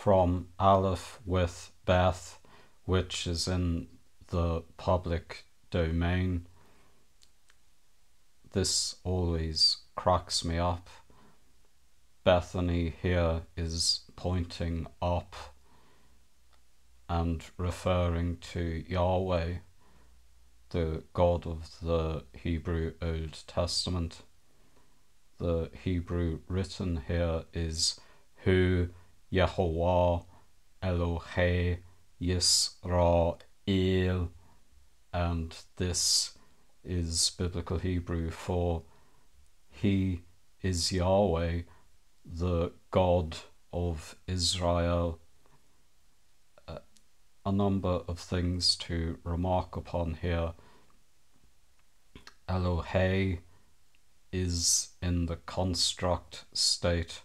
from Aleph with Beth, which is in the public domain. This always cracks me up. Bethany here is pointing up and referring to Yahweh, the God of the Hebrew Old Testament. The Hebrew written here is Hu Yehovah Elohei Yisrael, and this is biblical Hebrew for He is Yahweh, the God of Israel. A number of things to remark upon here. Elohei is in the construct state,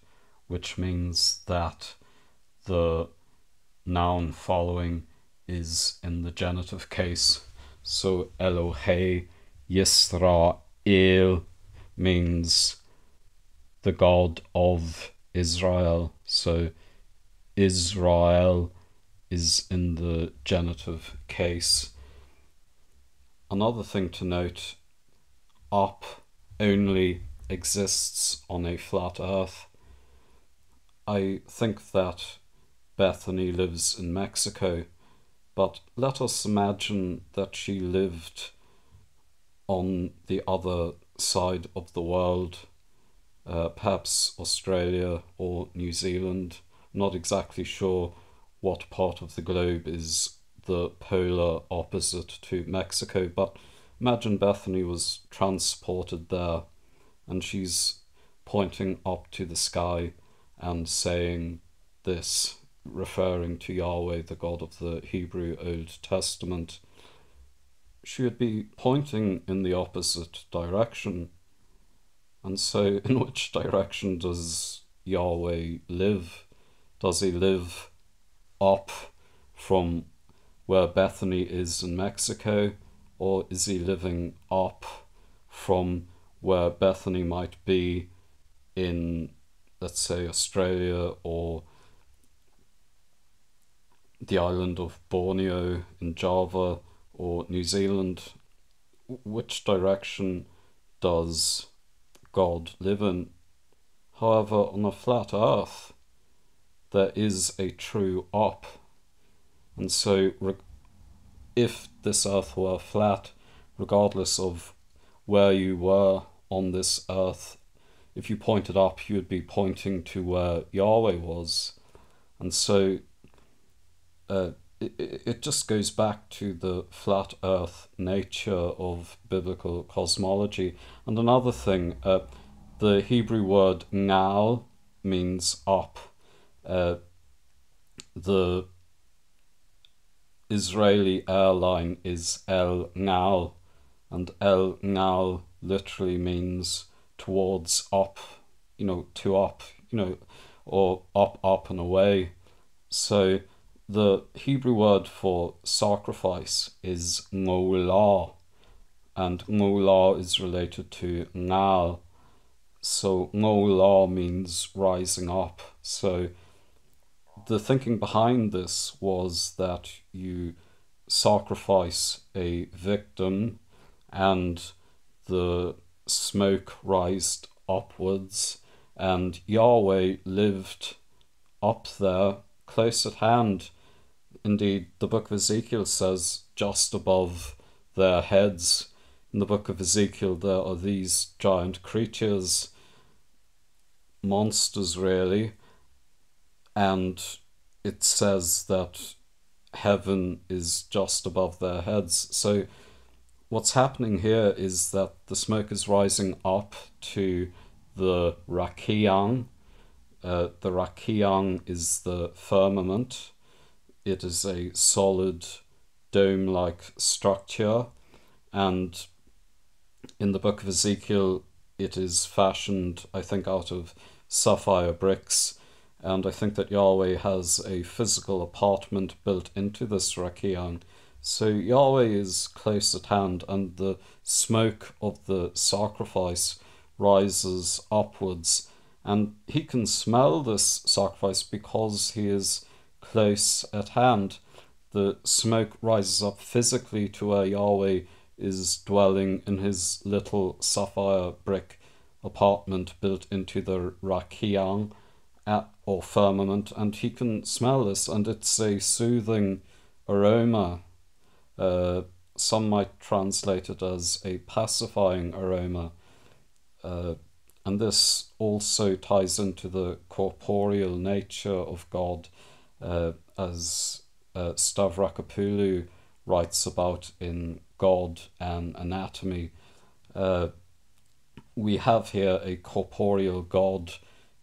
which means that the noun following is in the genitive case. So Elohei Yisrael means the God of Israel. So Israel is in the genitive case. Another thing to note, up only exists on a flat earth. I think that Bethany lives in Mexico, but let us imagine that she lived on the other side of the world, perhaps Australia or New Zealand. Not exactly sure what part of the globe is the polar opposite to Mexico, but imagine Bethany was transported there and she's pointing up to the sky and saying this, referring to Yahweh, the God of the Hebrew Old Testament. She would be pointing in the opposite direction. And so in which direction does Yahweh live? Does he live up from where Bethany is in Mexico, or is he living up from where Bethany might be in, let's say, Australia or the island of Borneo in Java or New Zealand? Which direction does God live in? However, on a flat earth, there is a true up. And so if this earth were flat, regardless of where you were on this earth, if you pointed up, you would be pointing to where Yahweh was. And so it just goes back to the flat earth nature of biblical cosmology. And another thing, the Hebrew word ngal means up. The Israeli airline is El Ngal, and El Ngal literally means towards up, to up, or up and away. So the Hebrew word for sacrifice is ngolah, and ngolah is related to ngal. So ngolah means rising up. So the thinking behind this was that you sacrifice a victim and the smoke rised upwards, and Yahweh lived up there close at hand. Indeed, the book of Ezekiel says just above their heads. In the book of Ezekiel, there are these giant creatures, monsters really, and it says that heaven is just above their heads. So what's happening here is that the smoke is rising up to the Rakiang. The Rakiang is the firmament. It is a solid dome-like structure, and in the book of Ezekiel it is fashioned, I think, out of sapphire bricks, and I think that Yahweh has a physical apartment built into this Rakiang. So Yahweh is close at hand, and the smoke of the sacrifice rises upwards, And he can smell this sacrifice because he is close at hand. The smoke rises up physically to where Yahweh is dwelling in his little sapphire brick apartment built into the Rakiang or firmament, and he can smell this, and it's a soothing aroma. Some might translate it as a pacifying aroma. And this also ties into the corporeal nature of God, as Stavrakopoulos writes about in God and Anatomy. We have here a corporeal God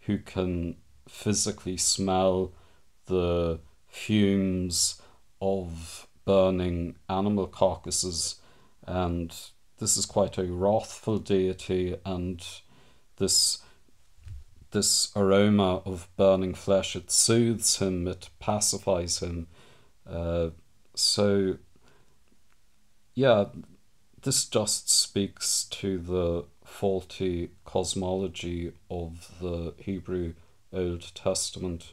who can physically smell the fumes of burning animal carcasses, and this is quite a wrathful deity, and this aroma of burning flesh, it soothes him, it pacifies him. So yeah, this just speaks to the faulty cosmology of the Hebrew Old Testament.